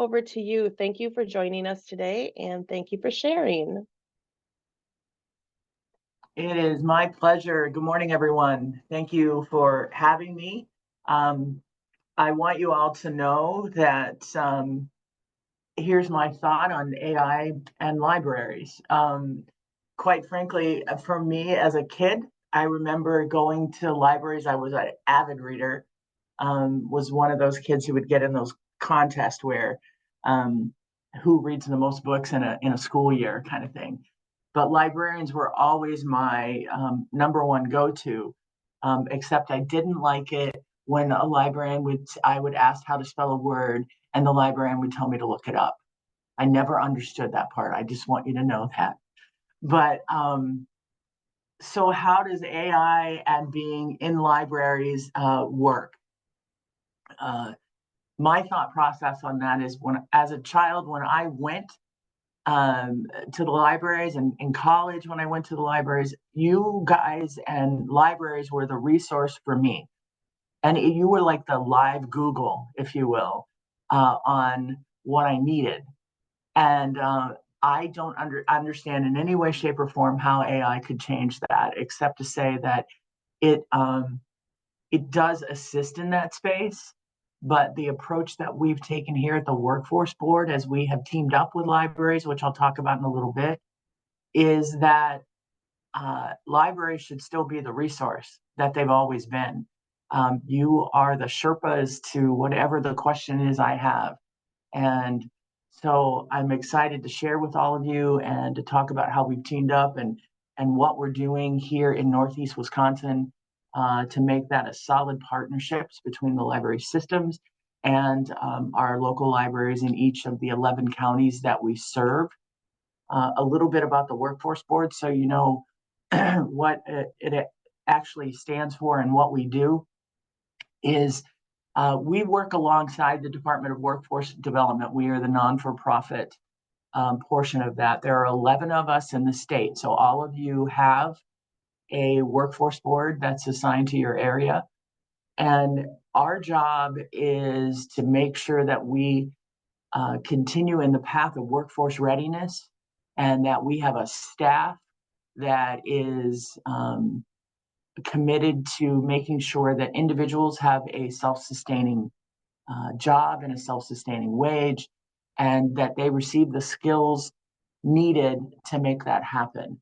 over to you. Thank you for joining us today, and thank you for sharing. It is my pleasure. Good morning, everyone. Thank you for having me. I want you all to know that here's my thought on AI and libraries. Quite frankly, for me as a kid, I remember going to libraries. I was an avid reader, was one of those kids who would get in those contests where who reads the most books in a school year kind of thing. But librarians were always my number one go-to, except I didn't like it when a librarian I would ask how to spell a word and the librarian would tell me to look it up. I never understood that part. I just want you to know that. But so how does AI and being in libraries work? My thought process on that is as a child, when I went to the libraries and in college, when I went to the libraries, you guys and libraries were the resource for me. And you were like the live Google, if you will, on what I needed. And I don't understand in any way, shape, or form how AI could change that, except to say that it does assist in that space. But the approach that we've taken here at the Workforce Board, as we have teamed up with libraries, which I'll talk about in a little bit, is that libraries should still be the resource that they've always been. You are the Sherpas to whatever the question is I have. And so I'm excited to share with all of you and to talk about how we've teamed up and what we're doing here in Northeast Wisconsin to make that a solid partnerships between the library systems and our local libraries in each of the 11 counties that we serve. A little bit about the Workforce Board so you know what it actually stands for and what we do is we work alongside the Department of Workforce Development. We are the non-for-profit portion of that. There are 11 of us in the state. So all of you have a workforce board that's assigned to your area. And our job is to make sure that we continue in the path of workforce readiness and that we have a staff that is committed to making sure that individuals have a self-sustaining job and a self-sustaining wage, and that they receive the skills needed to make that happen.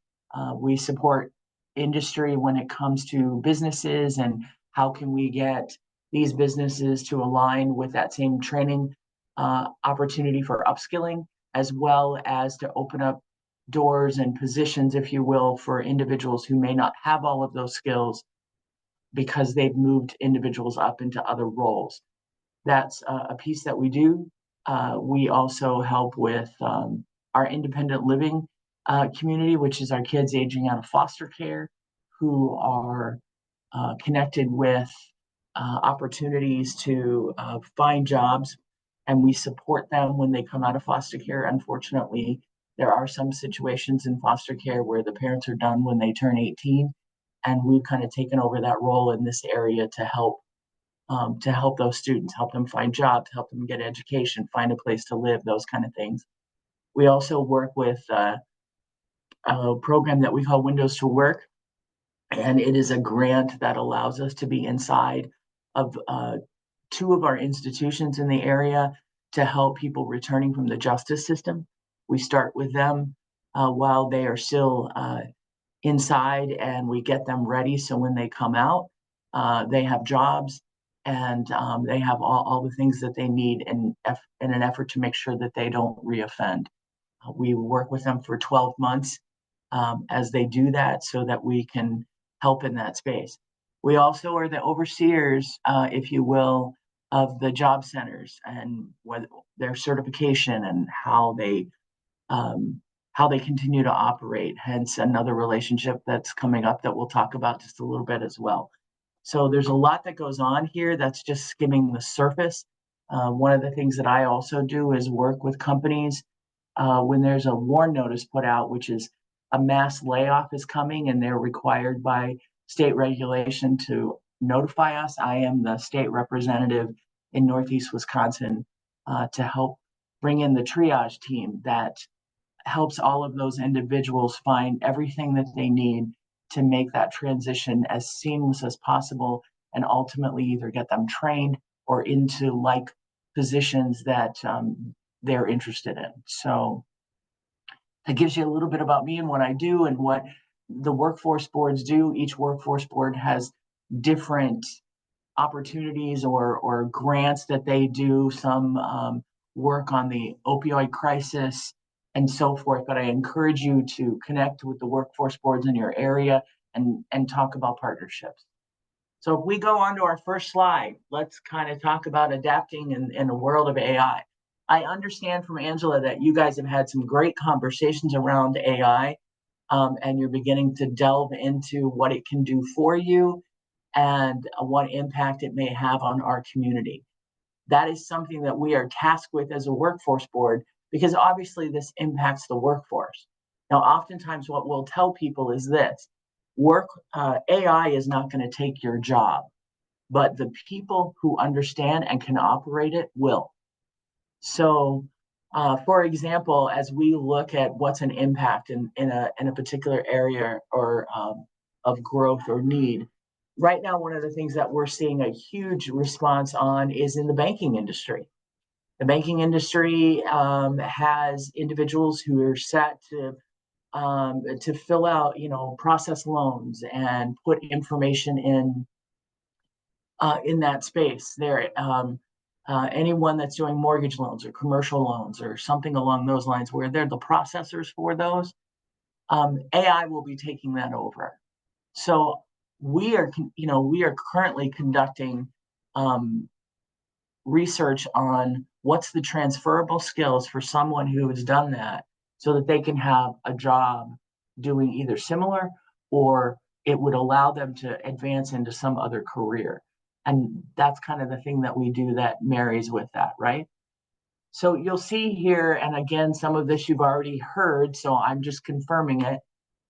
We support industry when it comes to businesses and how can we get these businesses to align with that same training opportunity for upskilling, as well as to open up doors and positions, if you will, for individuals who may not have all of those skills because they've moved individuals up into other roles. That's a piece that we do. We also help with our independent living community, which is our kids aging out of foster care who are connected with opportunities to find jobs, and we support them when they come out of foster care. Unfortunately, there are some situations in foster care where the parents are done when they turn 18, and we've kind of taken over that role in this area to help those students, help them find jobs, help them get education, find a place to live, those kind of things. We also work with a program that we call Windows to Work, and it is a grant that allows us to be inside of two of our institutions in the area to help people returning from the justice system. We start with them while they are still inside, and we get them ready so when they come out, they have jobs and they have all the things that they need in an effort to make sure that they don't reoffend. We work with them for 12 months as they do that so that we can help in that space. We also are the overseers, if you will, of the job centers and their certification and how they continue to operate, hence another relationship that's coming up that we'll talk about just a little bit as well. So there's a lot that goes on here that's just skimming the surface. One of the things that I also do is work with companies when there's a warn notice put out, which is a mass layoff is coming and they're required by state regulation to notify us. I am the state representative in Northeast Wisconsin to help bring in the triage team that helps all of those individuals find everything that they need to make that transition as seamless as possible, and ultimately either get them trained or into like positions that they're interested in. So that gives you a little bit about me and what I do and what the workforce boards do. Each workforce board has different opportunities or grants that they do. Some work on the opioid crisis and so forth. But I encourage you to connect with the workforce boards in your area and talk about partnerships. So if we go on to our first slide, let's kind of talk about adapting in the world of AI. I understand from Angela that you guys have had some great conversations around AI, and you're beginning to delve into what it can do for you and what impact it may have on our community. That is something that we are tasked with as a workforce board, because obviously this impacts the workforce. Now, oftentimes what we'll tell people is this: AI is not going to take your job, but the people who understand and can operate it will. So, for example, as we look at what's an impact in a particular area or of growth or need, right now, one of the things that we're seeing a huge response on is in the banking industry. The banking industry has individuals who are set to fill out, process loans and put information in that space. There, anyone that's doing mortgage loans or commercial loans or something along those lines, where they're the processors for those, AI will be taking that over. So we are currently conducting research on what's the transferable skills for someone who has done that, so that they can have a job doing either similar, or it would allow them to advance into some other career. And that's kind of the thing that we do that marries with that, right? So you'll see here, and again, some of this you've already heard, so I'm just confirming it,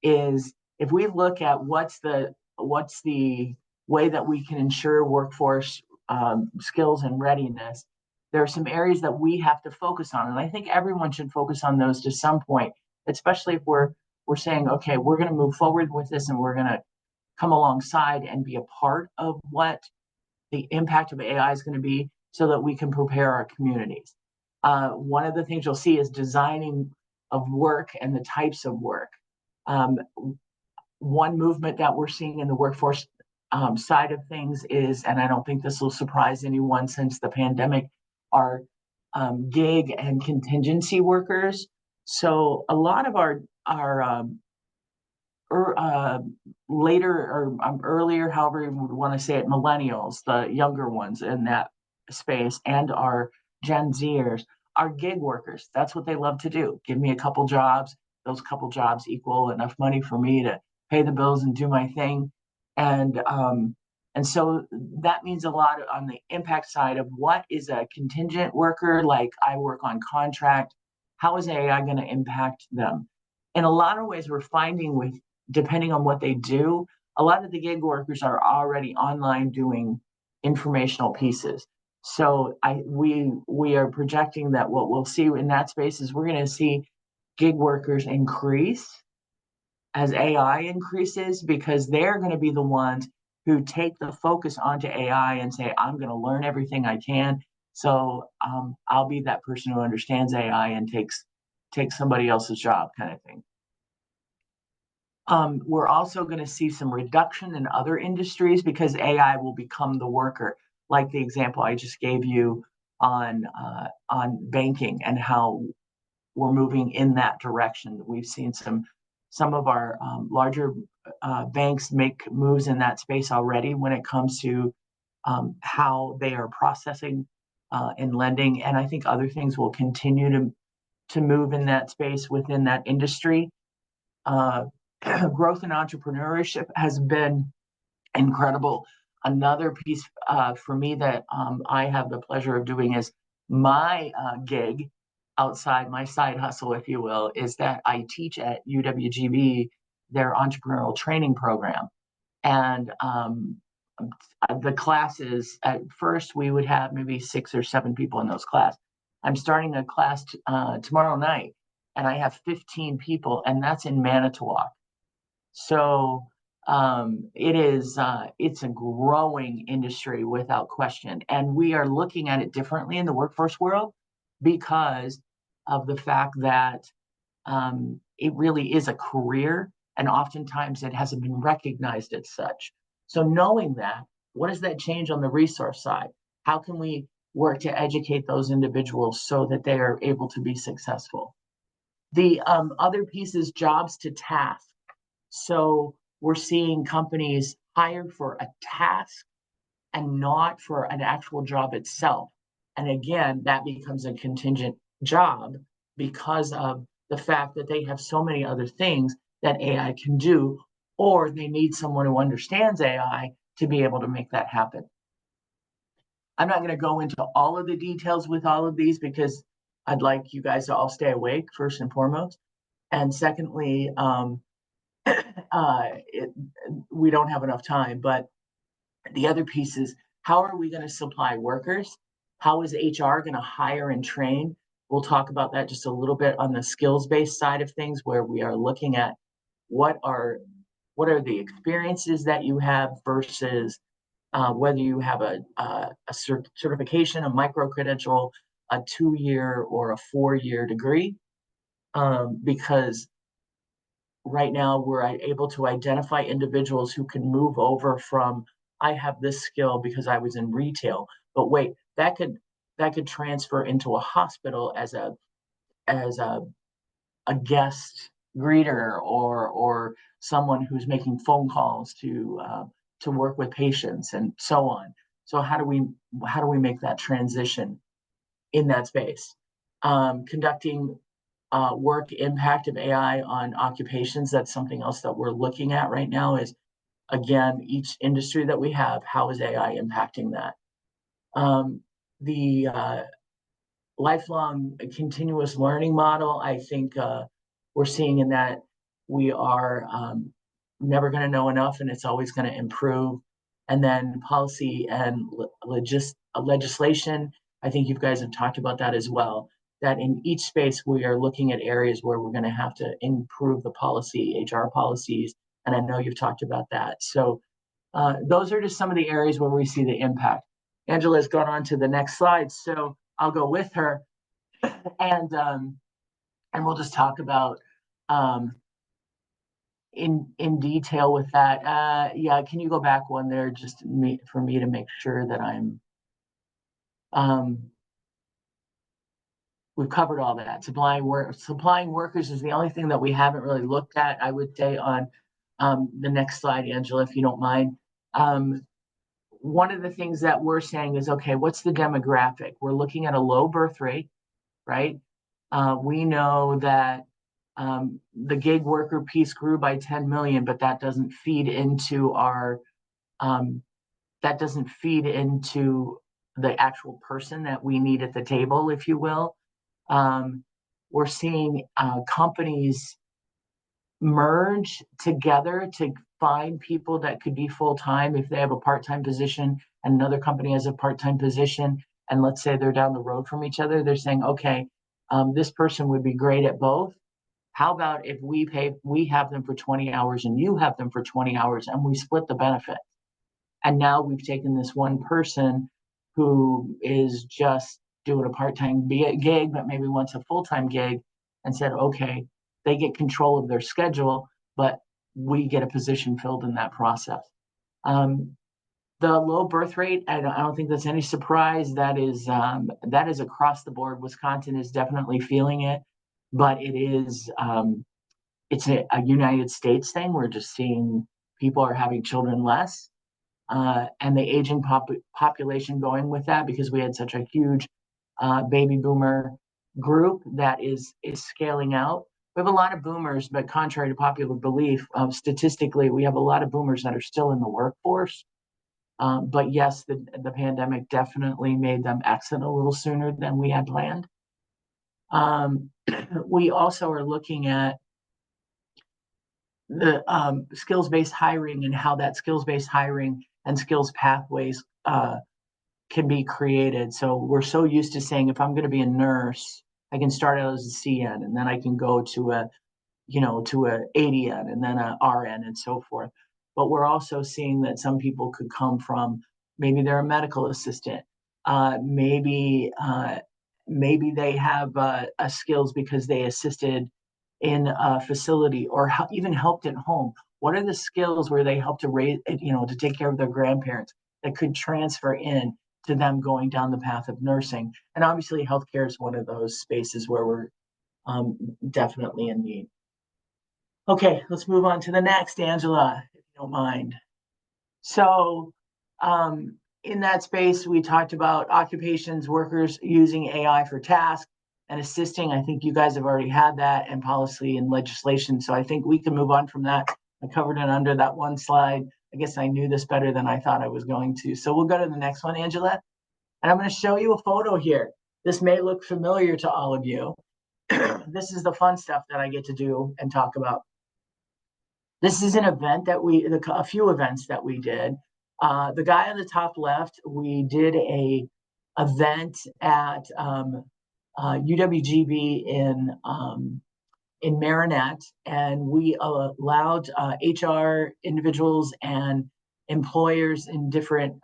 is if we look at what's the way that we can ensure workforce skills and readiness, there are some areas that we have to focus on. And I think everyone should focus on those to some point, especially if we're saying, okay, we're going to move forward with this and we're going to come alongside and be a part of what the impact of AI is going to be, so that we can prepare our communities. One of the things you'll see is designing of work and the types of work. One movement that we're seeing in the workforce side of things is, and I don't think this will surprise anyone since the pandemic, are gig and contingency workers. So a lot of our later or earlier, however you would want to say it, millennials, the younger ones in that space, and our Gen Zers are gig workers. That's what they love to do. Give me a couple jobs. Those couple jobs equal enough money for me to pay the bills and do my thing. And so that means a lot on the impact side of what is a contingent worker, like I work on contract. How is AI going to impact them? In a lot of ways, we're finding with, depending on what they do, a lot of the gig workers are already online doing informational pieces. So we are projecting that what we'll see in that space is we're going to see gig workers increase as AI increases, because they're going to be the ones who take the focus onto AI and say, I'm going to learn everything I can. So I'll be that person who understands AI and takes somebody else's job, kind of thing. We're also going to see some reduction in other industries, because AI will become the worker, like the example I just gave you on banking and how we're moving in that direction. We've seen some of our larger banks make moves in that space already when it comes to how they are processing and lending. And I think other things will continue to move in that space within that industry. Growth and entrepreneurship has been incredible. Another piece for me that I have the pleasure of doing is my gig outside my side hustle, if you will, is that I teach at UWGB their entrepreneurial training program. And the classes, at first we would have maybe 6 or 7 people in those classes. I'm starting a class tomorrow night, and I have 15 people, and that's in Manitowoc. So it's a growing industry without question, and we are looking at it differently in the workforce world because of the fact that it really is a career, and oftentimes it hasn't been recognized as such. So knowing that, what does that change on the resource side? How can we work to educate those individuals so that they are able to be successful? The other piece is jobs to task. So we're seeing companies hire for a task and not for an actual job itself. And again, that becomes a contingent job because of the fact that they have so many other things that AI can do, or they need someone who understands AI to be able to make that happen. I'm not going to go into all of the details with all of these because I'd like you guys to all stay awake, first and foremost. And secondly, it, we don't have enough time, but the other piece is, how are we going to supply workers? How is HR going to hire and train? We'll talk about that just a little bit on the skills-based side of things, where we are looking at what are the experiences that you have versus whether you have a certification, a micro credential, a 2-year or a 4-year degree, because right now we're able to identify individuals who can move over from, I have this skill because I was in retail, but wait, that could transfer into a hospital as a guest greeter, or someone who's making phone calls to work with patients and so on. So how do we make that transition in that space? Conducting work impact of AI on occupations. That's something else that we're looking at right now. Is, again, each industry that we have, how is AI impacting that? The lifelong continuous learning model, I think we're seeing in that we are never going to know enough, and it's always going to improve. And then policy and legislation, I think you guys have talked about that as well, that in each space we are looking at areas where we're going to have to improve the policy, HR policies, and I know you've talked about that. So those are just some of the areas where we see the impact. Angela's gone on to the next slide, so I'll go with her, and we'll just talk about in detail with that. Yeah, can you go back one there, just for me to make sure that I'm we've covered all that. Supplying workers is the only thing that we haven't really looked at, I would say, on the next slide, Angela, if you don't mind. One of the things that we're saying is, okay, what's the demographic? We're looking at a low birth rate, right? We know that the gig worker piece grew by 10 million, but that doesn't feed into the actual person that we need at the table, if you will. We're seeing companies merge together to find people that could be full-time if they have a part-time position and another company has a part-time position, and let's say they're down the road from each other. They're saying, okay, this person would be great at both. How about if we have them for 20 hours and you have them for 20 hours and we split the benefit? And now we've taken this one person who is just doing a part-time gig, but maybe wants a full-time gig, and said, okay, they get control of their schedule, but we get a position filled in that process. The low birth rate, I don't think that's any surprise. That is across the board. Wisconsin is definitely feeling it, but it's a United States thing. We're just seeing people are having children less, and the aging population going with that, because we had such a huge baby boomer group that is scaling out. We have a lot of boomers, but contrary to popular belief, statistically, we have a lot of boomers that are still in the workforce. But yes, the pandemic definitely made them exit a little sooner than we had planned. We also are looking at the skills-based hiring and how that skills-based hiring and skills pathways can be created. So we're so used to saying, if I'm going to be a nurse, I can start out as a CN, and then I can go to a to a ADN and then a RN and so forth. But we're also seeing that some people could come from, maybe they're a medical assistant, maybe they have a skills because they assisted in a facility or even helped at home. What are the skills where they help to raise, to take care of their grandparents that could transfer in to them going down the path of nursing? And obviously, healthcare is one of those spaces where we're definitely in need. Okay, let's move on to the next, Angela, if you don't mind. So, in that space, we talked about occupations, workers using AI for tasks and assisting. I think you guys have already had that, and policy and legislation. So I think we can move on from that. I covered it under that one slide. I guess I knew this better than I thought I was going to. So we'll go to the next one, Angela. And I'm going to show you a photo here. This may look familiar to all of you. This is the fun stuff that I get to do and talk about. This is an event that a few events that we did. The guy on the top left, we did a event at UWGB in Marinette, and we allowed HR individuals and employers in different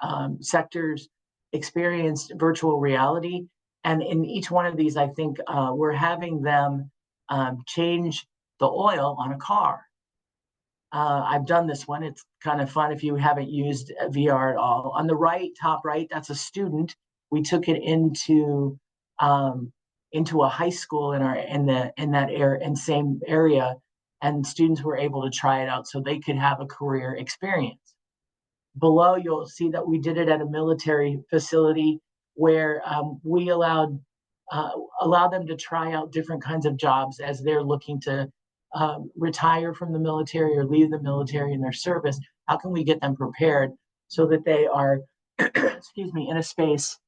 sectors experienced virtual reality. And in each one of these, I think we're having them change the oil on a car. I've done this one. It's kind of fun if you haven't used VR at all. On the right, top right, that's a student. We took it into a high school in that area and same area, and students were able to try it out so they could have a career experience. Below, you'll see that we did it at a military facility where we allow them to try out different kinds of jobs as they're looking to retire from the military or leave the military in their service. How can we get them prepared so that they are, excuse me, in a space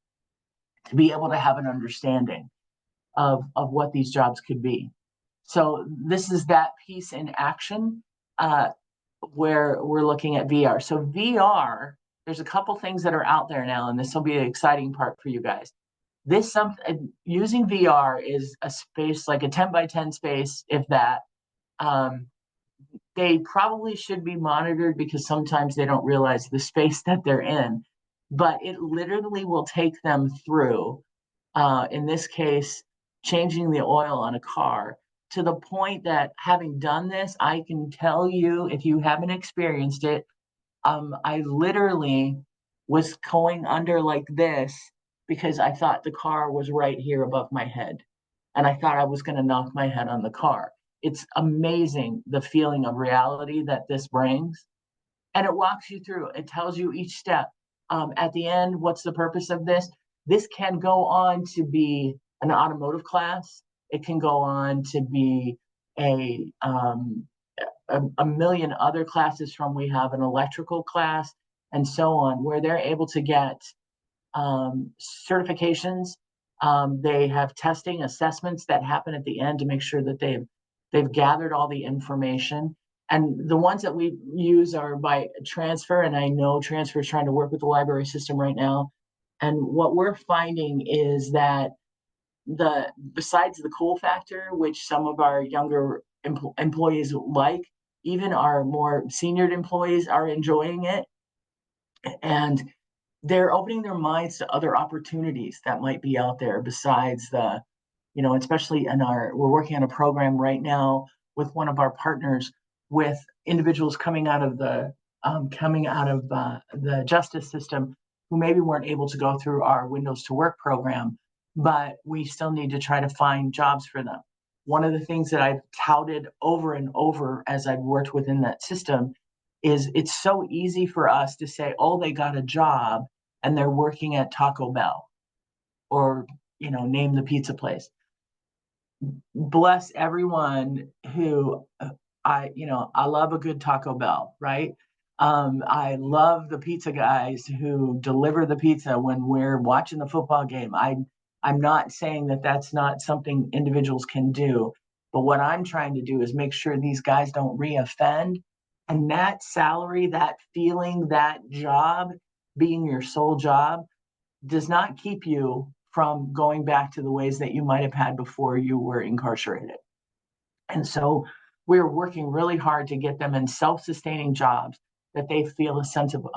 to be able to have an understanding of what these jobs could be? So this is that piece in action where we're looking at VR. So VR, there's a couple things that are out there now, and this will be an exciting part for you guys. Using VR is a space like a 10 by 10 space, if that. They probably should be monitored because sometimes they don't realize the space that they're in, but it literally will take them through, in this case, changing the oil on a car, to the point that, having done this, I can tell you, if you haven't experienced it, I literally was going under like this because I thought the car was right here above my head. And I thought I was going to knock my head on the car. It's amazing the feeling of reality that this brings. And it walks you through, it tells you each step. At the end, what's the purpose of this? This can go on to be an automotive class. It can go on to be a million other classes from, we have an electrical class and so on, where they're able to get certifications. They have testing assessments that happen at the end to make sure that they've gathered all the information. And the ones that we use are by transfer, and I know transfer is trying to work with the library system right now. And what we're finding is that besides the cool factor, which some of our younger employees like, even our more senior employees are enjoying it, and they're opening their minds to other opportunities that might be out there besides especially we're working on a program right now with one of our partners with individuals coming out of the justice system who maybe weren't able to go through our Windows to Work program, but we still need to try to find jobs for them. One of the things that I've touted over and over as I've worked within that system is it's so easy for us to say, oh, they got a job and they're working at Taco Bell, or name the pizza place. Bless everyone who I love a good Taco Bell, right? I love the pizza guys who deliver the pizza when we're watching the football game. I'm not saying that that's not something individuals can do, but what I'm trying to do is make sure these guys don't reoffend. And that salary, that feeling, that job being your sole job, does not keep you from going back to the ways that you might have had before you were incarcerated. And so we're working really hard to get them in self-sustaining jobs that they feel a sense of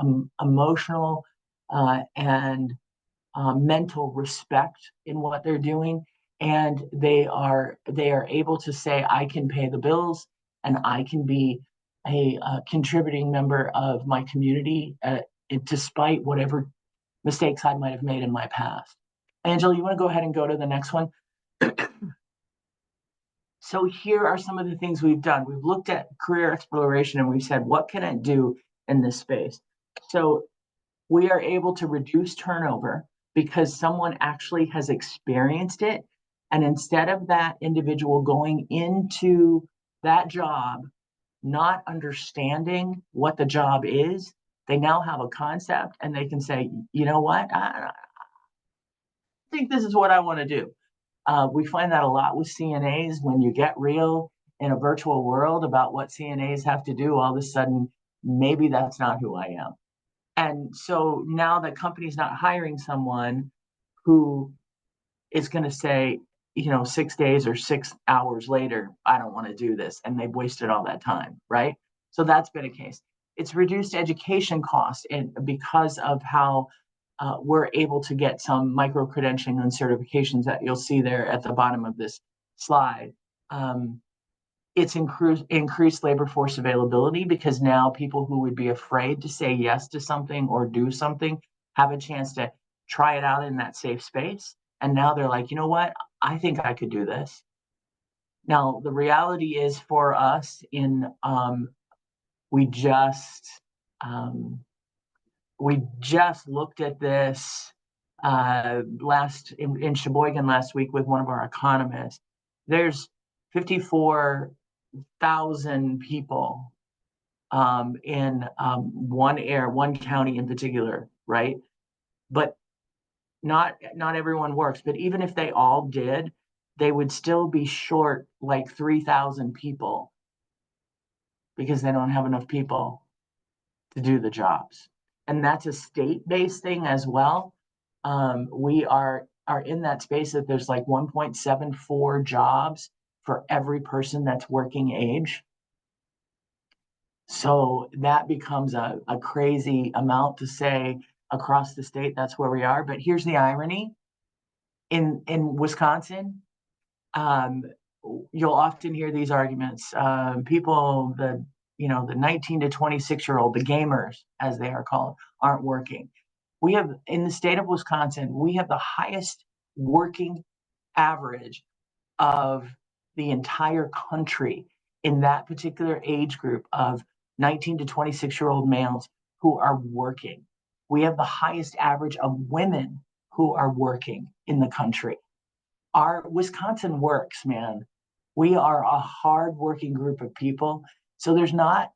emotional and mental respect in what they're doing, and they are able to say, I can pay the bills and I can be a contributing member of my community, despite whatever mistakes I might have made in my past. Angela, you want to go ahead and go to the next one? So here are some of the things we've done. We've looked at career exploration and we've said, what can it do in this space? So we are able to reduce turnover because someone actually has experienced it. And instead of that individual going into that job, not understanding what the job is, they now have a concept and they can say, you know what, I think this is what I want to do. We find that a lot with CNAs. When you get real in a virtual world about what CNAs have to do, all of a sudden, maybe that's not who I am. And so now the company's not hiring someone who is going to say, 6 days or 6 hours later, I don't want to do this. And they've wasted all that time, right? So that's been a case. It's reduced education costs and because of how we're able to get some micro credentialing and certifications that you'll see there at the bottom of this slide. It's increased labor force availability because now people who would be afraid to say yes to something or do something have a chance to try it out in that safe space. And now they're like, you know what? I think I could do this. Now, the reality is for us we just um, we just looked at this in Sheboygan last week with one of our economists. There's 54,000 people in one county in particular, right? But not everyone works. But even if they all did, they would still be short like 3,000 people because they don't have enough people to do the jobs. And that's a state-based thing as well. We are in that space that there's like 1.74 jobs for every person that's working age. So that becomes a crazy amount to say across the state that's where we are. But here's the irony. In Wisconsin, you'll often hear these arguments. People, the 19 to 26-year-old, the gamers, as they are called, aren't working. We have, in the state of Wisconsin, we have the highest working average of the entire country in that particular age group of 19 to 26-year-old males who are working. We have the highest average of women who are working in the country. Our Wisconsin works, man. We are a hardworking group of people. So there's not,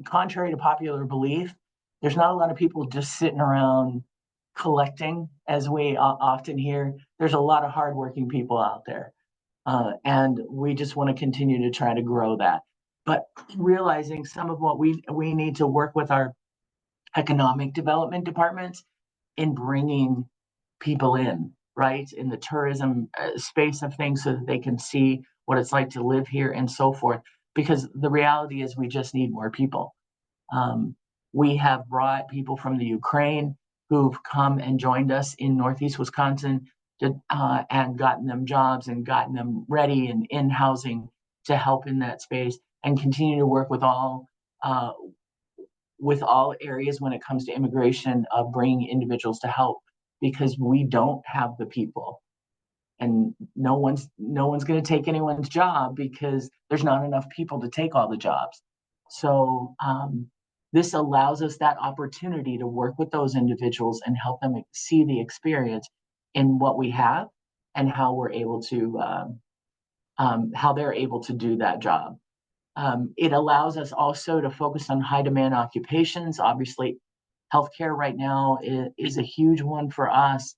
contrary to popular belief, there's not a lot of people just sitting around collecting, as we often hear. There's a lot of hardworking people out there. And we just want to continue to try to grow that. But realizing some of what we need to work with our economic development departments in bringing people in, right, in the tourism space of things so that they can see what it's like to live here and so forth. Because the reality is we just need more people. We have brought people from the Ukraine who've come and joined us in Northeast Wisconsin and gotten them jobs and gotten them ready and in housing to help in that space and continue to work with all areas when it comes to immigration of bringing individuals to help because we don't have the people and no one's going to take anyone's job because there's not enough people to take all the jobs. So this allows us that opportunity to work with those individuals and help them see the experience in what we have and how we're able to how they're able to do that job. It allows us also to focus on high demand occupations. Obviously, healthcare right now is a huge one for us.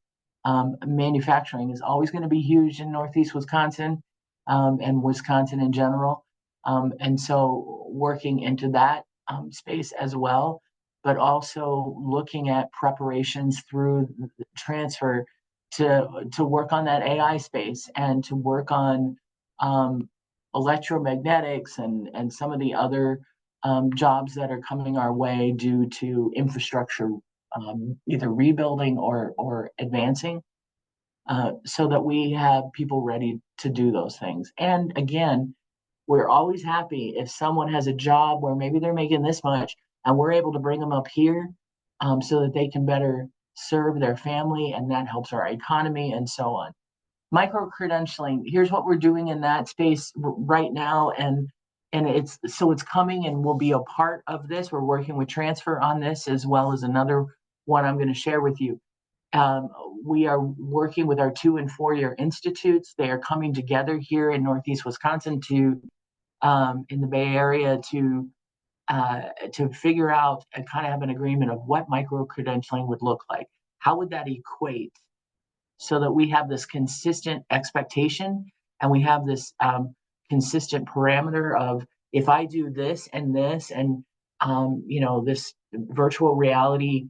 Manufacturing is always going to be huge in Northeast Wisconsin and Wisconsin in general. And so working into that space as well. but also looking at preparations through the transfer to work on that AI space and to work on um, electromagnetics and some of the other jobs that are coming our way due to infrastructure either rebuilding or advancing, so that we have people ready to do those things. And again, we're always happy if someone has a job where maybe they're making this much and we're able to bring them up here, so that they can better serve their family, and that helps our economy and so on. Micro credentialing, here's what we're doing in that space right now, and it's coming and will be a part of this. We're working with transfer on this, as well as another one I'm going to share with you. um, we are working with our 2 and 4 year institutes. They are coming together here in Northeast Wisconsin to in the Bay Area to figure out and kind of have an agreement of what micro credentialing would look like. How would that equate, so that we have this consistent expectation and we have this consistent parameter of, if I do this and this virtual reality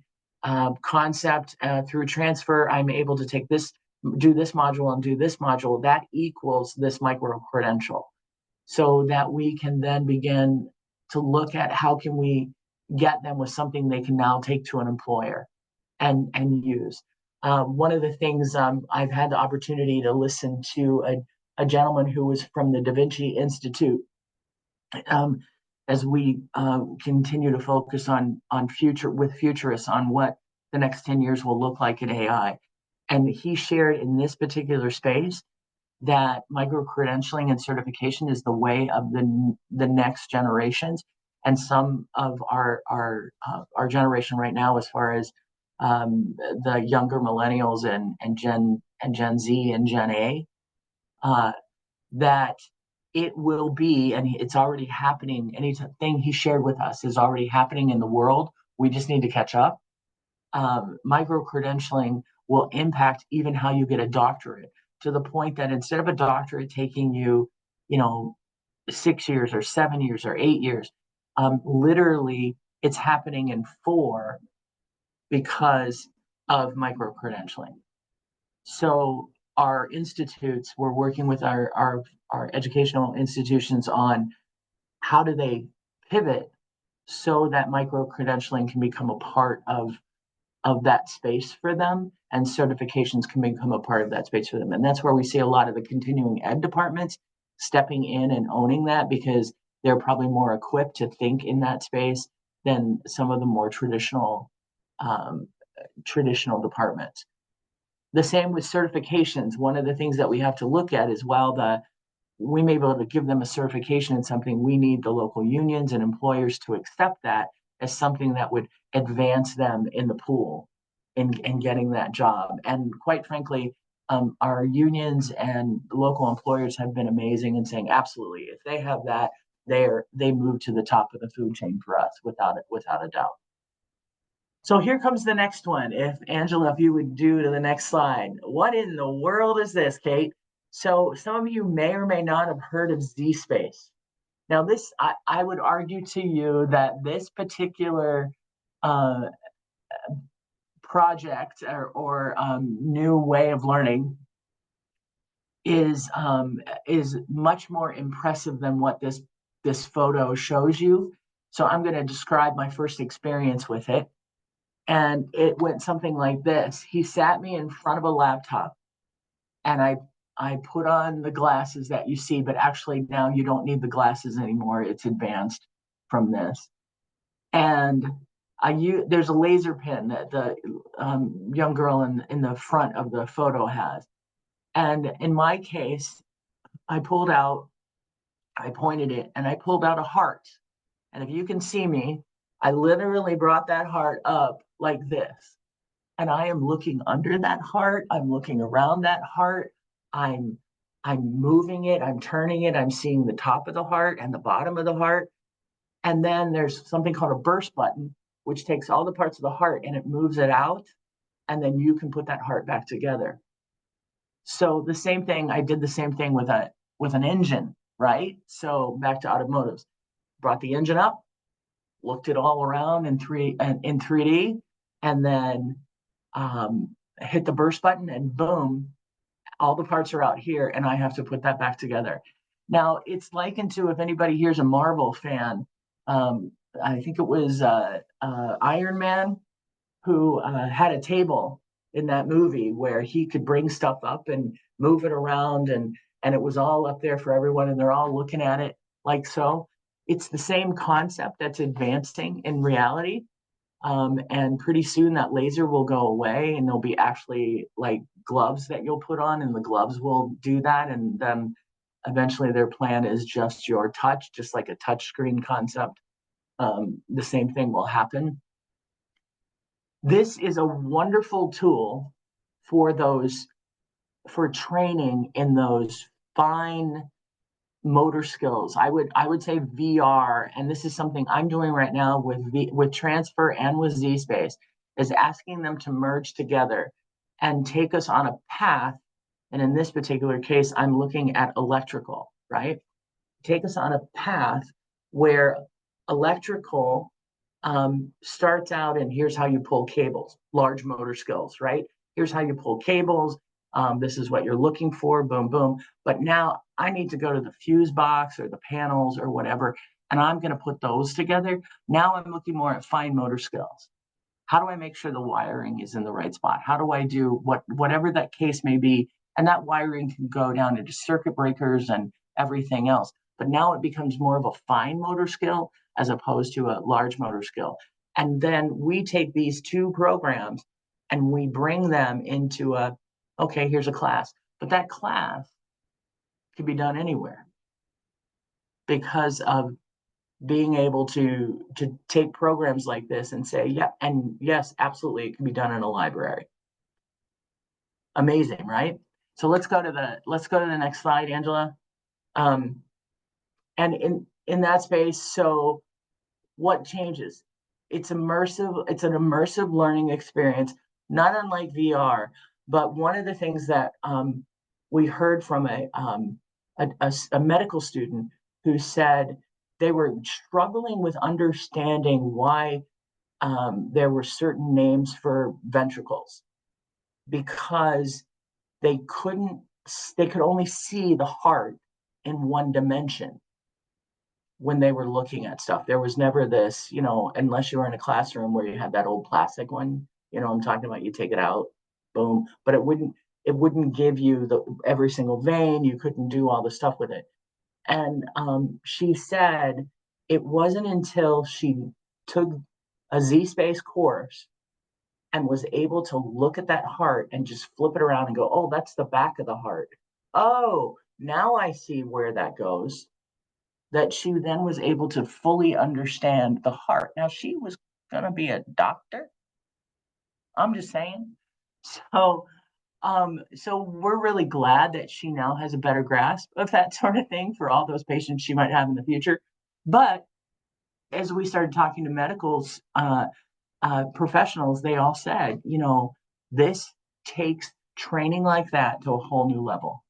concept through transfer, I'm able to take this, do this module and do this module, that equals this micro credential, so that we can then begin to look at how can we get them with something they can now take to an employer and use. One of the things, I've had the opportunity to listen to a gentleman who was from the Da Vinci Institute, um, as we continue to focus on future with futurists on what the next 10 years will look like in AI. And he shared in this particular space that micro credentialing and certification is the way of the next generations. And some of our generation right now, as far as the younger millennials and Gen Z and Gen A, uh, that it will be, and it's already happening. Anything he shared with us is already happening in the world. We just need to catch up. Micro credentialing will impact even how you get a doctorate, to the point that instead of a doctorate taking you, 6 years or 7 years or 8 years, literally it's happening in 4 because of micro credentialing. So our institutes, we're working with our educational institutions on how do they pivot so that micro credentialing can become a part of that space for them, and certifications can become a part of that space for them. And that's where we see a lot of the continuing ed departments stepping in and owning that, because they're probably more equipped to think in that space than some of the more um, traditional departments. The same with certifications. One of the things that we have to look at is, while we may be able to give them a certification in something, we need the local unions and employers to accept that as something that would advance them in the pool in getting that job. And quite frankly, our unions and local employers have been amazing in saying, absolutely, if they have that, they move to the top of the food chain for us, without a doubt. So here comes the next one. If Angela, if you would do to the next slide. What in the world is this, Kate? So some of you may or may not have heard of Z-Space. Now this, I would argue to you that this particular uh, project or new way of learning is much more impressive than what this photo shows you. So I'm going to describe my first experience with it. And it went something like this. He sat me in front of a laptop, and I put on the glasses that you see, but actually now you don't need the glasses anymore. It's advanced from this. And there's a laser pin that the young girl in the front of the photo has. And in my case, I pointed it, and I pulled out a heart. And if you can see me, I literally brought that heart up like this. And I am looking under that heart. I'm looking around that heart. I'm I'm moving it, I'm turning it, I'm seeing the top of the heart and the bottom of the heart. And then there's something called a burst button, which takes all the parts of the heart and it moves it out. And then you can put that heart back together. So the same thing, I did the same thing with an engine, right? So back to automotives, brought the engine up, looked it all around in 3D, and then hit the burst button, and boom, all the parts are out here, and I have to put that back together. Now, it's likened to, if anybody here's a Marvel fan, I think it was Iron Man, who had a table in that movie where he could bring stuff up and move it around, and it was all up there for everyone, and they're all looking at it like so. It's the same concept that's advancing in reality. And pretty soon that laser will go away, and there'll be actually like gloves that you'll put on, and the gloves will do that. And then eventually their plan is just your touch, just like a touch screen concept. The same thing will happen. This is a wonderful tool for training in those fine motor skills. I would say VR, and this is something I'm doing right now with transfer and with ZSpace, is asking them to merge together and take us on a path. And in this particular case, I'm looking at electrical, right? Take us on a path where electrical starts out, and here's how you pull cables, large motor skills, right? Here's how you pull cables. This is what you're looking for, boom, boom. But now I need to go to the fuse box or the panels or whatever, and I'm going to put those together. Now I'm looking more at fine motor skills. How do I make sure the wiring is in the right spot? How do I do whatever that case may be? And that wiring can go down into circuit breakers and everything else. But now it becomes more of a fine motor skill as opposed to a large motor skill. And then we take these two programs and we bring them into okay, here's a class. But that class can be done anywhere because of being able to take programs like this and say, yeah, and yes, absolutely, it can be done in a library. Amazing, right? So let's go to the next slide, Angela. And in that space, so what changes? It's immersive. It's an immersive learning experience, not unlike VR. But one of the things that we heard from a medical student who said they were struggling with understanding why there were certain names for ventricles, because they could only see the heart in one dimension when they were looking at stuff. There was never this, unless you were in a classroom where you had that old plastic one, I'm talking about, you take it out, boom, but it wouldn't give you every single vein. You couldn't do all the stuff with it. And she said it wasn't until she took a Z-Space course and was able to look at that heart and just flip it around and go, oh, that's the back of the heart. Oh, now I see where that goes. That she then was able to fully understand the heart. Now, she was going to be a doctor. I'm just saying. So, so we're really glad that she now has a better grasp of that sort of thing for all those patients she might have in the future. But as we started talking to medicals, professionals, they all said, this takes training like that to a whole new level.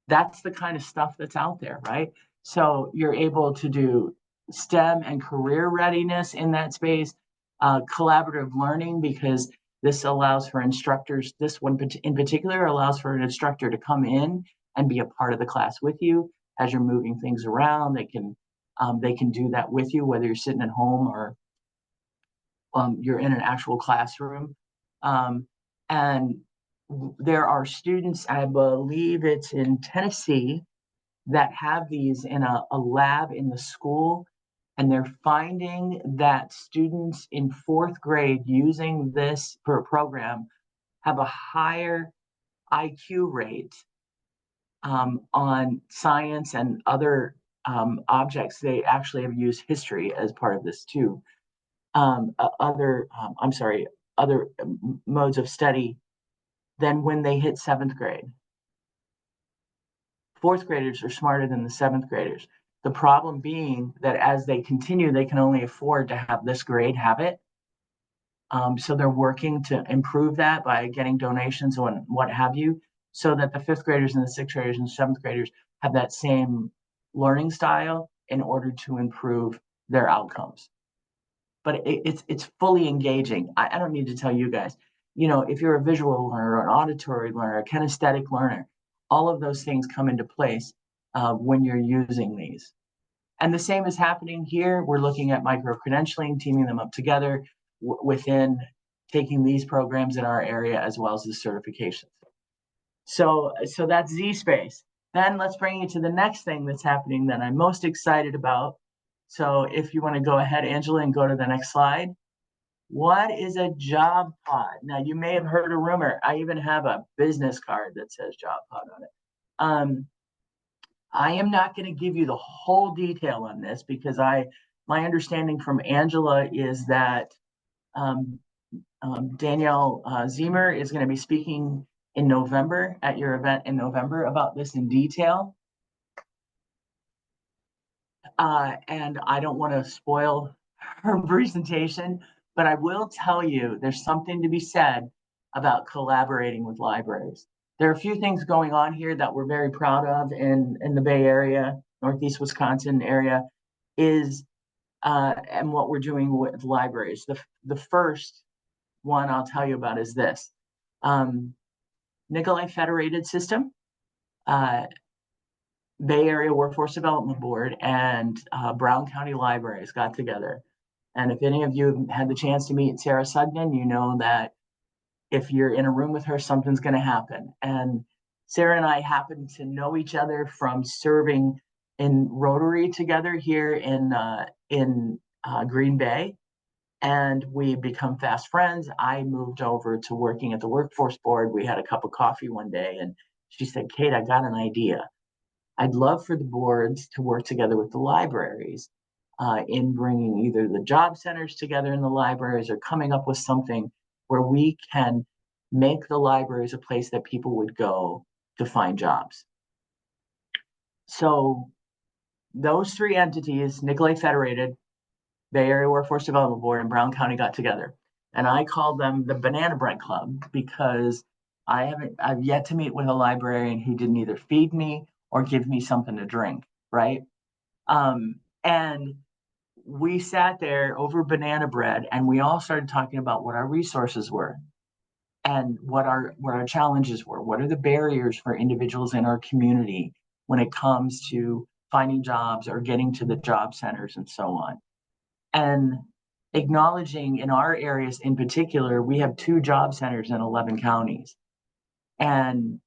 That's the kind of stuff that's out there, right? So you're able to do STEM and career readiness in that space, collaborative learning, because this allows for instructors, this one in particular allows for an instructor to come in and be a part of the class with you as you're moving things around. They can do that with you, whether you're sitting at home or you're in an actual classroom. And there are students, I believe it's in Tennessee, that have these in a lab in the school. And they're finding that students in 4th grade using this program have a higher IQ rate on science and other objects. They actually have used history as part of this too. Other modes of study than when they hit 7th grade. 4th graders are smarter than the 7th graders. The problem being that as they continue, they can only afford to have this grade have it. So they're working to improve that by getting donations and what have you, so that the 5th graders and the 6th graders and 7th graders have that same learning style in order to improve their outcomes. But it's fully engaging. I don't need to tell you guys, if you're a visual learner, an auditory learner, a kinesthetic learner, all of those things come into place when you're using these. And the same is happening here. We're looking at micro-credentialing, teaming them up together within taking these programs in our area as well as the certifications. So that's Z-Space. Then let's bring you to the next thing that's happening that I'm most excited about. So if you want to go ahead, Angela, and go to the next slide. What is a job pod? Now, you may have heard a rumor. I even have a business card that says job pod on it. I am not going to give you the whole detail on this because my understanding from Angela is that Danielle Ziemer is going to be speaking in November at your event in November about this in detail. And I don't want to spoil her presentation, but I will tell you there's something to be said about collaborating with libraries. There are a few things going on here that we're very proud of in the Bay Area, Northeast Wisconsin area, and what we're doing with libraries. The first one I'll tell you about is this. Nikolai Federated System, Bay Area Workforce Development Board, and Brown County Libraries got together. And if any of you have had the chance to meet Sarah Sugden, you know that if you're in a room with her, something's going to happen. And Sarah and I happen to know each other from serving in Rotary together here in Green Bay. And we become fast friends. I moved over to working at the Workforce Board. We had a cup of coffee one day, and she said, Kate, I got an idea. I'd love for the boards to work together with the libraries in bringing either the job centers together in the libraries or coming up with something where we can make the libraries a place that people would go to find jobs. So those three entities, Nikolai Federated, Bay Area Workforce Development Board, and Brown County got together. And I called them the Banana Bread Club because I've yet to meet with a librarian who didn't either feed me or give me something to drink, right? And we sat there over banana bread and we all started talking about what our resources were and what our challenges were. What are the barriers for individuals in our community when it comes to finding jobs or getting to the job centers and so on? And acknowledging in our areas in particular, we have 2 job centers in 11 counties. And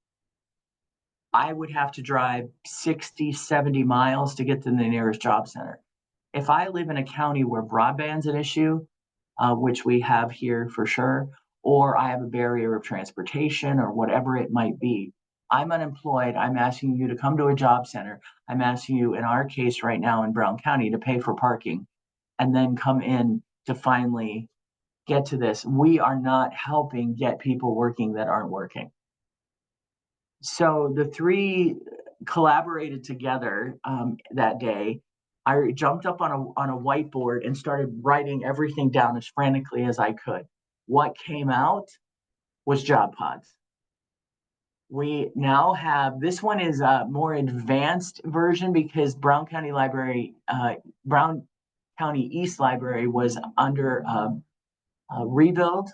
I would have to drive 60, 70 miles to get to the nearest job center. If I live in a county where broadband's an issue, which we have here for sure, or I have a barrier of transportation or whatever it might be, I'm unemployed. I'm asking you to come to a job center. I'm asking you, in our case right now in Brown County, to pay for parking and then come in to finally get to this. We are not helping get people working that aren't working. So the 3 collaborated together that day. I jumped up on a whiteboard and started writing everything down as frantically as I could. What came out was JobPods. We now have, this one is a more advanced version because Brown County East Library was under a rebuild.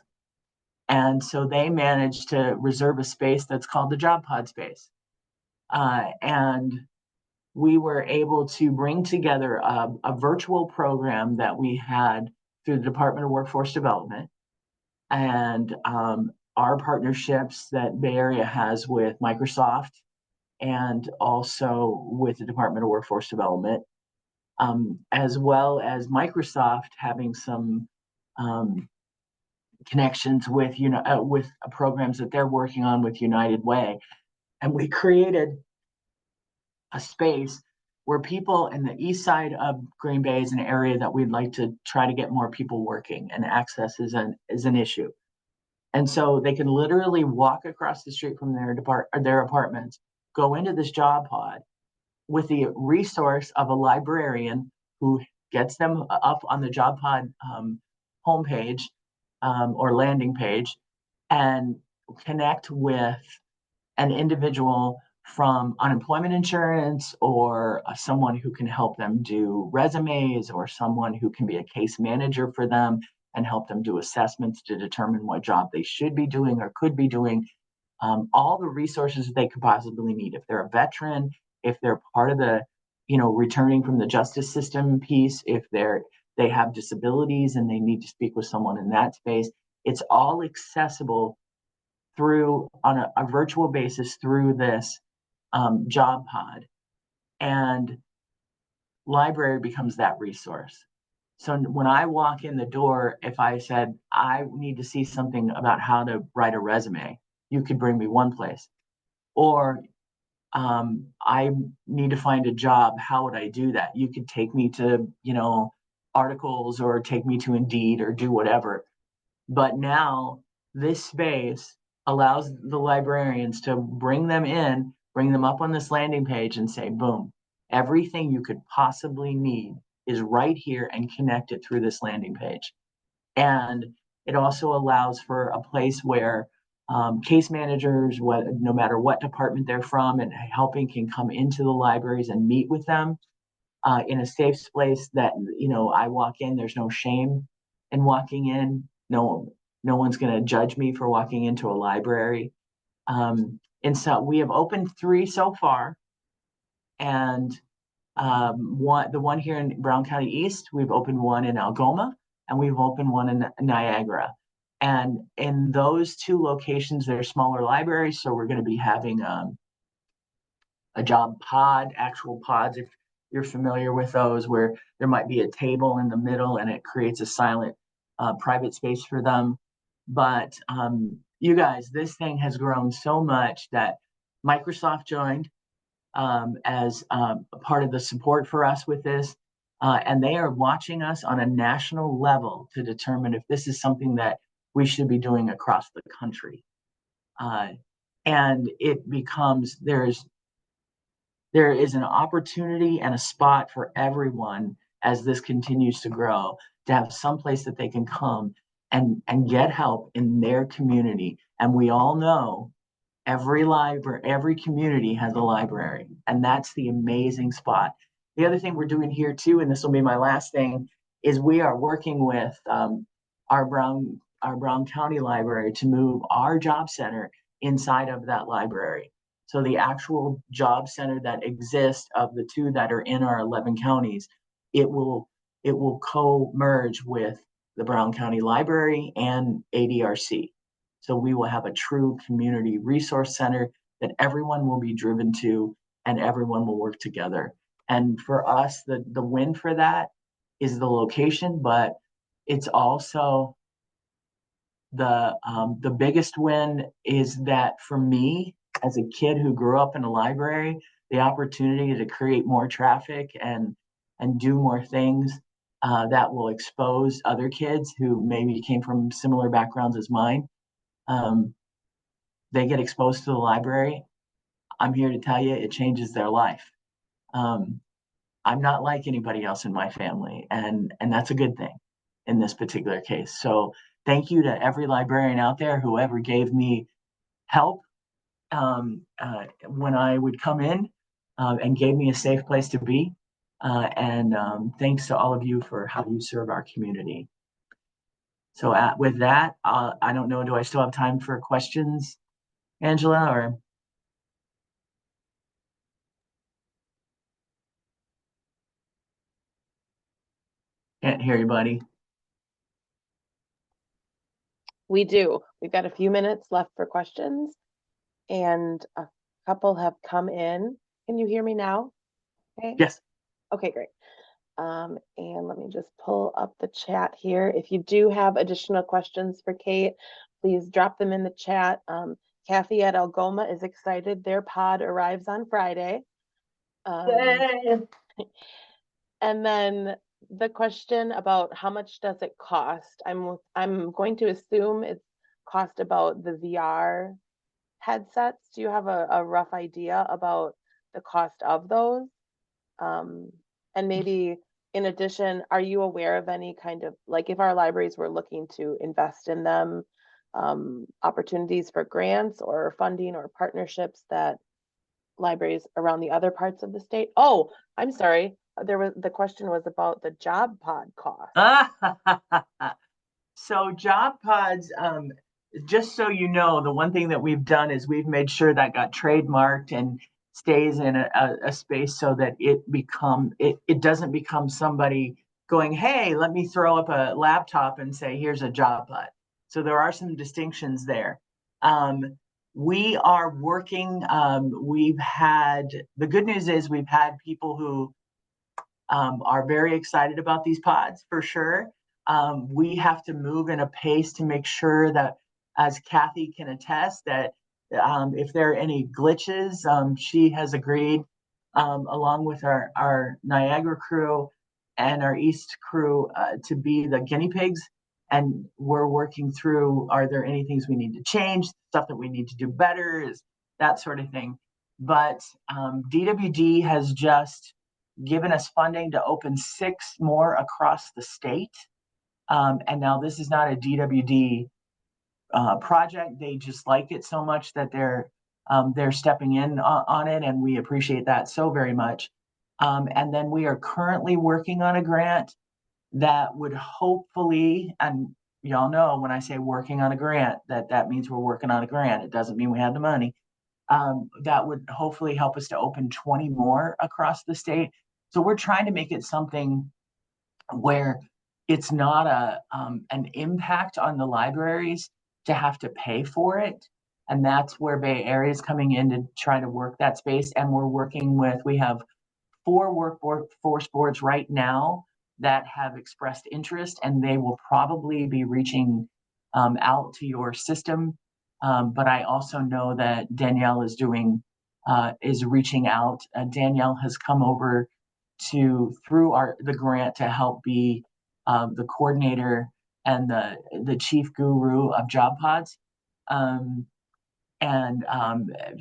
And so they managed to reserve a space that's called the JobPod space. And we were able to bring together a virtual program that we had through the Department of Workforce Development and our partnerships that Bay Area has with Microsoft and also with the Department of Workforce Development, as well as Microsoft having some connections with with programs that they're working on with United Way. And we created a space where people in the east side of Green Bay is an area that we'd like to try to get more people working, and access is an issue. And so they can literally walk across the street from their apartments, go into this job pod with the resource of a librarian who gets them up on the job pod homepage or landing page and connect with an individual from unemployment insurance, or someone who can help them do resumes, or someone who can be a case manager for them and help them do assessments to determine what job they should be doing or could be doing. All the resources they could possibly need. If they're a veteran, if they're part of the, returning from the justice system piece, if they have disabilities and they need to speak with someone in that space, it's all accessible through on a virtual basis through this job pod. And library becomes that resource. So when I walk in the door, if I said, I need to see something about how to write a resume, you could bring me one place. Or I need to find a job, how would I do that? You could take me to, articles, or take me to Indeed, or do whatever. But now this space allows the librarians to bring them in, bring them up on this landing page and say, boom, everything you could possibly need is right here, and connect it through this landing page. And it also allows for a place where case managers, no matter what department they're from and helping, can come into the libraries and meet with them in a safe place that, I walk in, there's no shame in walking in. No one's going to judge me for walking into a library. And so we have opened 3 so far. And the one here in Brown County East, we've opened one in Algoma, and we've opened one in Niagara. And in those 2 locations, they're smaller libraries. So we're going to be having a job pod, actual pods, if you're familiar with those, where there might be a table in the middle and it creates a silent private space for them. But you guys, this thing has grown so much that Microsoft joined as a part of the support for us with this. And they are watching us on a national level to determine if this is something that we should be doing across the country. And it becomes, there is an opportunity and a spot for everyone as this continues to grow, to have some place that they can come and get help in their community. And we all know every library, every community has a library, and that's the amazing spot. The other thing we're doing here too, and this will be my last thing, is we are working with our Brown County Library to move our job center inside of that library. So the actual job center that exists of the 2 that are in our 11 counties, it will co-merge with the Brown County Library and ADRC. So we will have a true community resource center that everyone will be driven to, and everyone will work together. And for us, the win for that is the location, but it's also the biggest win is that for me, as a kid who grew up in a library, the opportunity to create more traffic and do more things that will expose other kids who maybe came from similar backgrounds as mine. They get exposed to the library. I'm here to tell you, it changes their life. I'm not like anybody else in my family, and that's a good thing in this particular case. So thank you to every librarian out there who ever gave me help when I would come in, and gave me a safe place to be. And thanks to all of you for how you serve our community. So with that, I don't know, do I still have time for questions, Angela, or? Can't hear you, buddy. We do. We've got a few minutes left for questions, and a couple have come in. Can you hear me now? Okay. Yes. Okay, great. And let me just pull up the chat here. If you do have additional questions for Kate, please drop them in the chat. Kathy at Algoma is excited. Their pod arrives on Friday. And then the question about how much does it cost? I'm going to assume it's cost about the VR headsets. Do you have a rough idea about the cost of those? And maybe in addition, are you aware of any kind of, like, if our libraries were looking to invest in them, opportunities for grants or funding or partnerships that libraries around the other parts of the state? Oh, I'm sorry. The question was about the job pod cost. So JobPods, just so you know, the one thing that we've done is we've made sure that got trademarked and stays in a space so that it doesn't become somebody going, hey, let me throw up a laptop and say, here's a JobPod. So there are some distinctions there. We are working, the good news is we've had people who are very excited about these pods for sure. We have to move in a pace to make sure that, as Kathy can attest, that if there are any glitches, she has agreed, along with our Niagara crew and our East crew, to be the guinea pigs. And we're working through, are there any things we need to change, stuff that we need to do better, is that sort of thing. But DWD has just given us funding to open 6 more across the state. And now this is not a DWD project. They just like it so much that they're stepping in on it, and we appreciate that so very much. And then we are currently working on a grant that would hopefully, and y'all know when I say working on a grant, that means we're working on a grant. It doesn't mean we have the money. That would hopefully help us to open 20 more across the state. So we're trying to make it something where it's not an impact on the libraries to have to pay for it. And that's where Bay Area is coming in to try to work that space. And we have 4 workforce boards right now that have expressed interest, and they will probably be reaching out to your system. But I also know that Danielle is reaching out. Danielle has come over through the grant to help be the coordinator and the chief guru of JobPods. And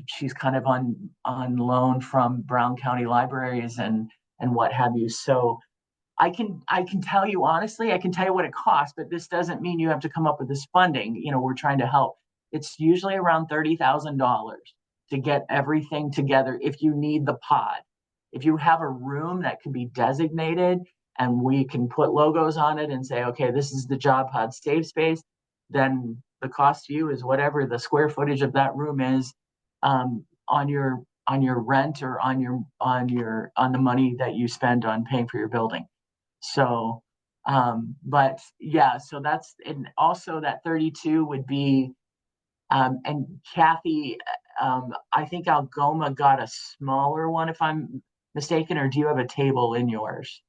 she's kind of on loan from Brown County Libraries and what have you. So I can tell you honestly, I can tell you what it costs, but this doesn't mean you have to come up with this funding. We're trying to help. It's usually around $30,000 to get everything together if you need the pod. If you have a room that can be designated and we can put logos on it and say, okay, this is the JobPod safe space, then the cost to you is whatever the square footage of that room is, on your rent or on the money that you spend on paying for your building. So, but yeah, so that's, and also that 32 would be, and Kathy, I think Algoma got a smaller one if I'm mistaken, or do you have a table in yours?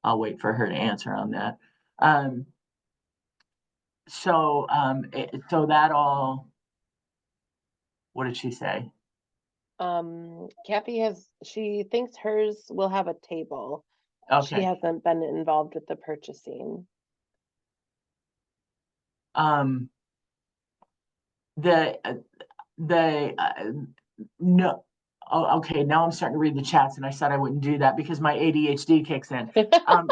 I'll wait for her to answer on that. Um, so that all, what did she say? Kathy she thinks hers will have a table. She Okay. hasn't been involved with the purchasing. Um, the, the, no, oh, okay, now I'm starting to read the chats, and I said I wouldn't do that because my ADHD kicks in.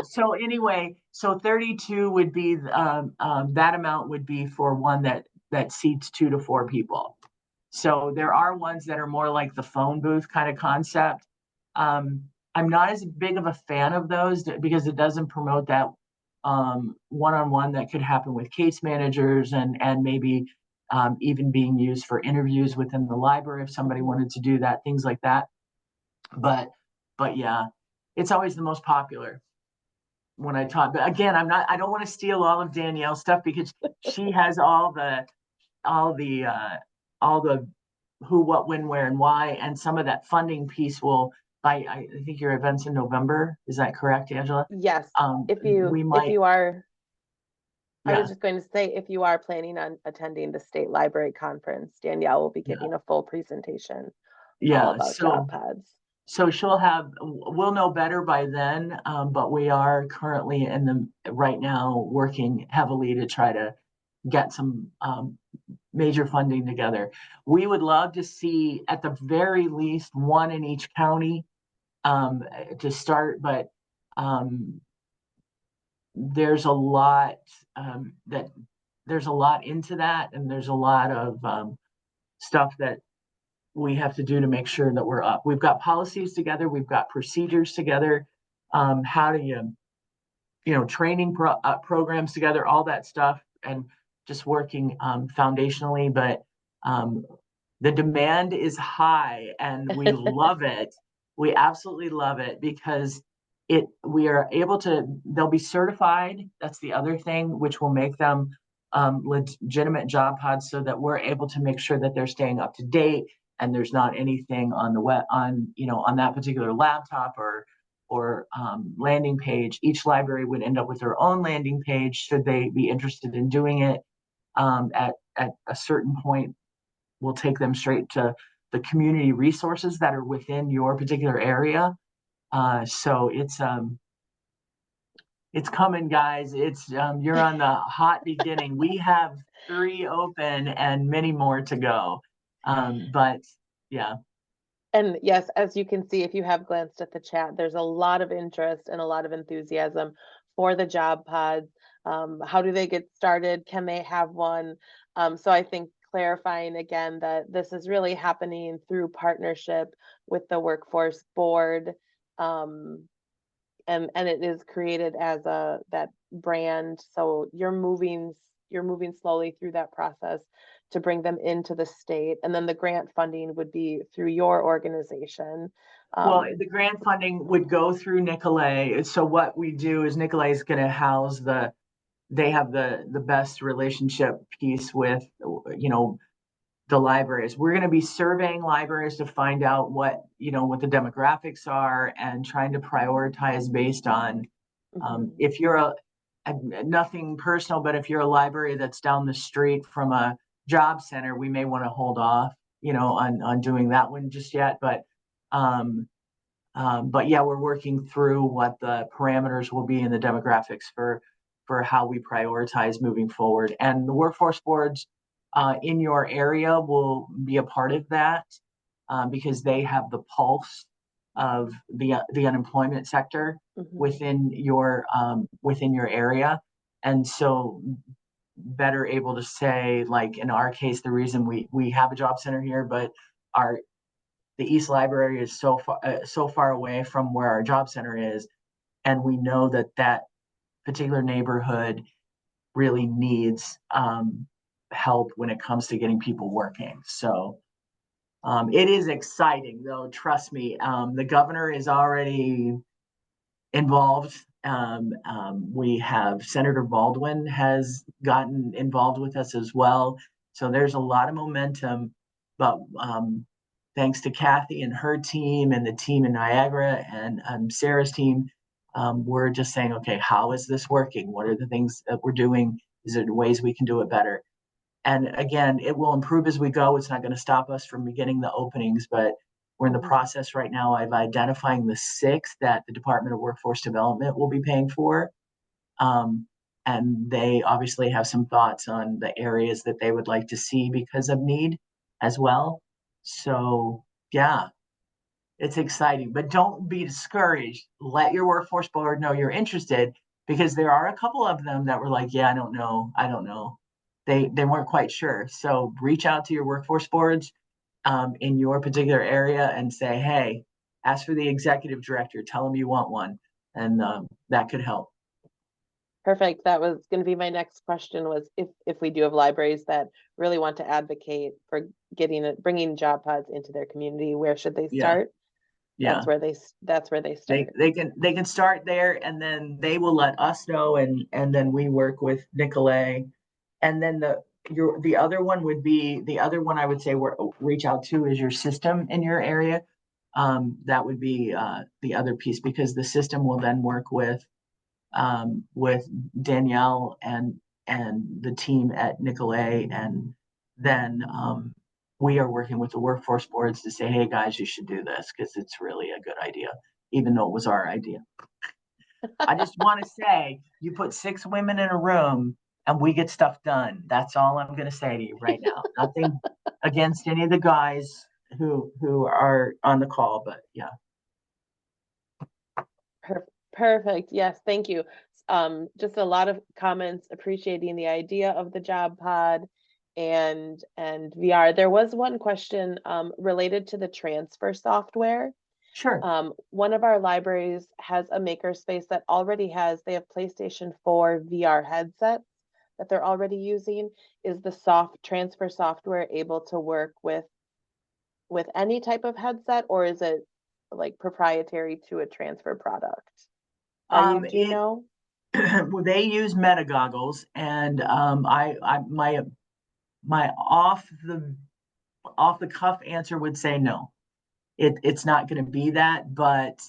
So anyway, so 32 would be, that amount would be for one that seats 2 to 4 people. So there are ones that are more like the phone booth kind of concept. I'm not as big of a fan of those because it doesn't promote that one-on-one that could happen with case managers and maybe even being used for interviews within the library if somebody wanted to do that, things like that. But yeah, it's always the most popular when I talk. But again, I don't want to steal all of Danielle's stuff because she has all the who, what, when, where, and why, and some of that funding piece will. I think your event's in November. Is that correct, Angela? Yes, We if might, you are, I yeah, was just going to say, if you are planning on attending the state library conference, Danielle will be yeah, giving a full presentation all yeah. about JobPods. So we'll know better by then, but we are currently right now working heavily to try to get some major funding together. We would love to see at the very least one in each county to start, but there's a lot there's a lot into that, and there's a lot of stuff that we have to do to make sure that we're up. We've got policies together, we've got procedures together. How do training programs together, all that stuff, and just working foundationally. But um, the demand is high, and we love it. We absolutely love it because we are able to. They'll be certified. That's the other thing, which will make them legitimate job pods, so that we're able to make sure that they're staying up to date and there's not anything on the web on that particular laptop or landing page. Each library would end up with their own landing page should they be interested in doing it. At a certain point, we'll take them straight to the community resources that are within your particular area. So it's coming, guys. It's you're on the hot beginning. We have 3 open and many more to go. But yeah. And yes, as you can see, if you have glanced at the chat, there's a lot of interest and a lot of enthusiasm for the job pods. How do they get started? Can they have one? So I think clarifying again that this is really happening through partnership with the workforce board. And it is created as that brand. So you're moving slowly through that process to bring them into the state, and then the grant funding would be through your organization. Well, the grant funding would go through Nicolay. So what we do is Nicolay is going to house they have the best relationship piece with the libraries. We're going to be surveying libraries to find out what the demographics are and trying to prioritize based on if you're nothing personal, but if you're a library that's down the street from a job center, we may want to hold off, on doing that one just yet. But yeah, we're working through what the parameters will be in the demographics for how we prioritize moving forward. And the workforce boards in your area will be a part of that because they have the pulse of the unemployment sector within your area, and so better able to say, like in our case, the reason we have a job center here, but the East Library is so far away from where our job center is, and we know that particular neighborhood really needs help when it comes to getting people working. So it is exciting, though. Trust me. The governor is already involved. We have Senator Baldwin has gotten involved with us as well. So there's a lot of momentum, but thanks to Kathy and her team and the team in Niagara and Sarah's team, we're just saying, okay, how is this working? What are the things that we're doing? Is there ways we can do it better? And again, it will improve as we go. It's not going to stop us from getting the openings, but we're in the process right now of identifying the 6 that the Department of Workforce Development will be paying for. And they obviously have some thoughts on the areas that they would like to see because of need as well. So yeah, it's exciting, but don't be discouraged. Let your workforce board know you're interested, because there are a couple of them that were like, yeah, I don't know. They weren't quite sure. So reach out to your workforce boards in your particular area and say, hey, ask for the executive director, tell them you want one, and that could help. Perfect. That was going to be my next question, was if we do have libraries that really want to advocate for bringing job pods into their community, where should they start? Yeah. That's where they start. They can start there, and then they will let us know, and then we work with Nicolay. And then the other one would be the other one I would say reach out to is your system in your area. That would be the other piece, because the system will then work with Danielle and the team at Nicolay, and then we are working with the workforce boards to say, hey guys, you should do this because it's really a good idea, even though it was our idea. I just want to say, you put 6 women in a room and we get stuff done. That's all I'm going to say to you right now. Nothing against any of the guys who are on the call, but yeah. Perfect. Yes, thank you. Just a lot of comments appreciating the idea of the job pod and VR. There was one question related to the transfer software. Sure. One of our libraries has a makerspace that already they have PlayStation 4 VR headsets that they're already using. Is the transfer software able to work with any type of headset, or is it like proprietary to a transfer product? Do you It know? they use meta goggles, and my off the cuff answer would say no. It's not going to be that, but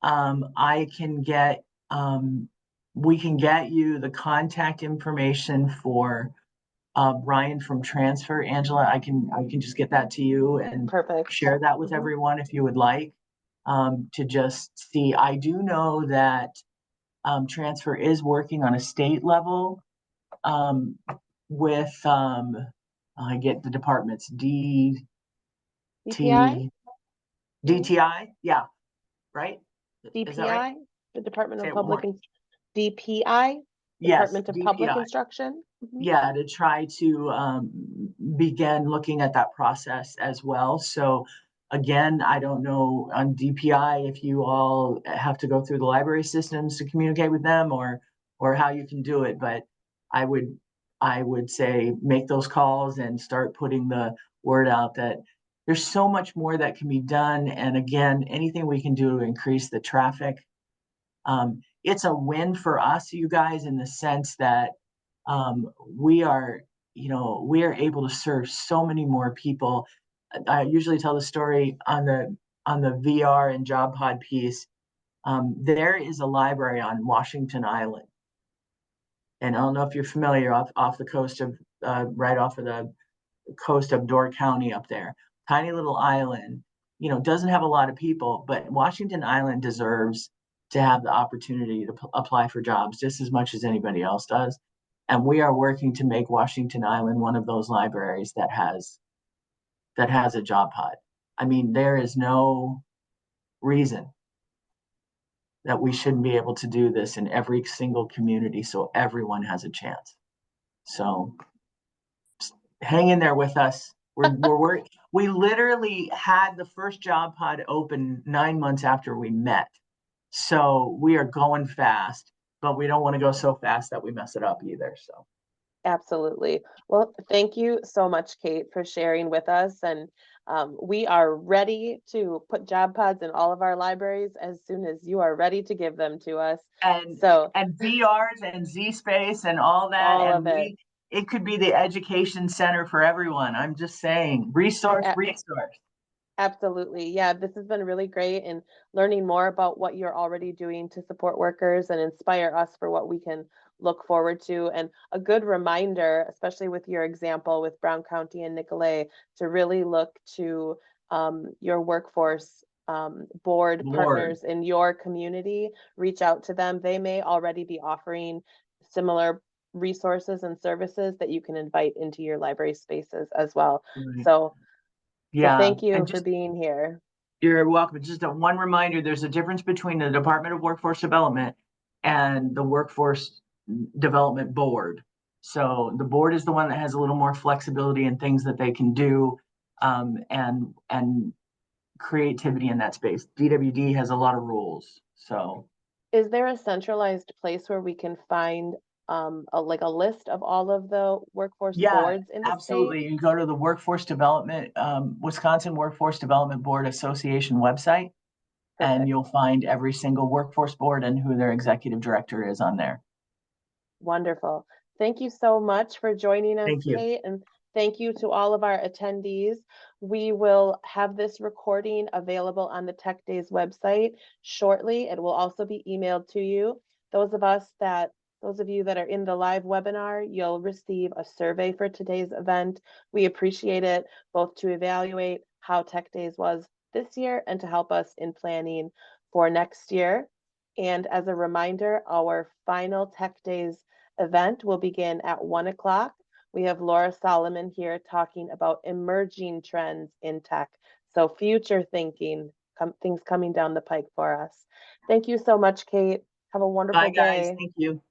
I can get we can get you the contact information for Brian from Transfer. Angela, I can just get that to you and Perfect. share that with Mhm. everyone if you would like, to just see. I do know that Transfer is working on a state level, um, with I get the departments DPI? No? DTI, yeah, right? Is that right? DPI? The Department Say of it one more. DPI? Yes, Department of Public DPI. Instruction? Yeah, to try to begin looking at that process as well. So again, I don't know on DPI if you all have to go through the library systems to communicate with them, or how you can do it, but I would I would say make those calls and start putting the word out that there's so much more that can be done. And again, anything we can do to increase the traffic, it's a win for us, you guys, in the sense that we are, we are able to serve so many more people. I usually tell the story on the VR and JobPod piece. There is a library on Washington Island, and I don't know if you're familiar, off the coast of right off of the coast of Door County up there. Tiny little island, doesn't have a lot of people, but Washington Island deserves to have the opportunity to apply for jobs just as much as anybody else does. And we are working to make Washington Island one of those libraries that has a job pod. I mean, there is no reason that we shouldn't be able to do this in every single community so everyone has a chance. So hang in there with us. We literally had the first job pod open 9 months after we met. So we are going fast, but we don't want to go so fast that we mess it up either. So Absolutely. Well, thank you so much, Kate, for sharing with us. And we are ready to put job pods in all of our libraries as soon as you are ready to give them to us. and So, and VRs and Z space and all that, all and of it. we it could be the education center for everyone. I'm just saying, resource, resource. Absolutely. Yeah, this has been really great and learning more about what you're already doing to support workers and inspire us for what we can look forward to. And a good reminder, especially with your example with Brown County and Nicolay, to really look to your workforce board Lord, partners in your community. Reach out to them. They may already be offering similar resources and services that you can invite into your library spaces as well. right. So Yeah, thank you and for just being here. you're welcome. Just one reminder, there's a difference between the Department of Workforce Development and the Workforce Development Board. So the board is the one that has a little more flexibility and things that they can do, and creativity in that space. DWD has a lot of rules. So Is there a centralized place where we can find like a list of all of the workforce yeah, boards in the state? absolutely. You go to the Workforce Development, Wisconsin Workforce Development Board Association website, and Perfect. you'll find every single workforce board and who their executive director is on there. Wonderful. Thank you so much for joining us, Thank you. Kate, and thank you to all of our attendees. We will have this recording available on the Tech Days website shortly. It will also be emailed to you. Those of you that are in the live webinar, you'll receive a survey for today's event. We appreciate it both to evaluate how Tech Days was this year and to help us in planning for next year. And as a reminder, our final Tech Days event will begin at 1 o'clock. We have Laura Solomon here talking about emerging trends in tech. So future thinking, things coming down the pike for us. Thank you so much, Kate. Have a Bye, wonderful guys. day. Thank you.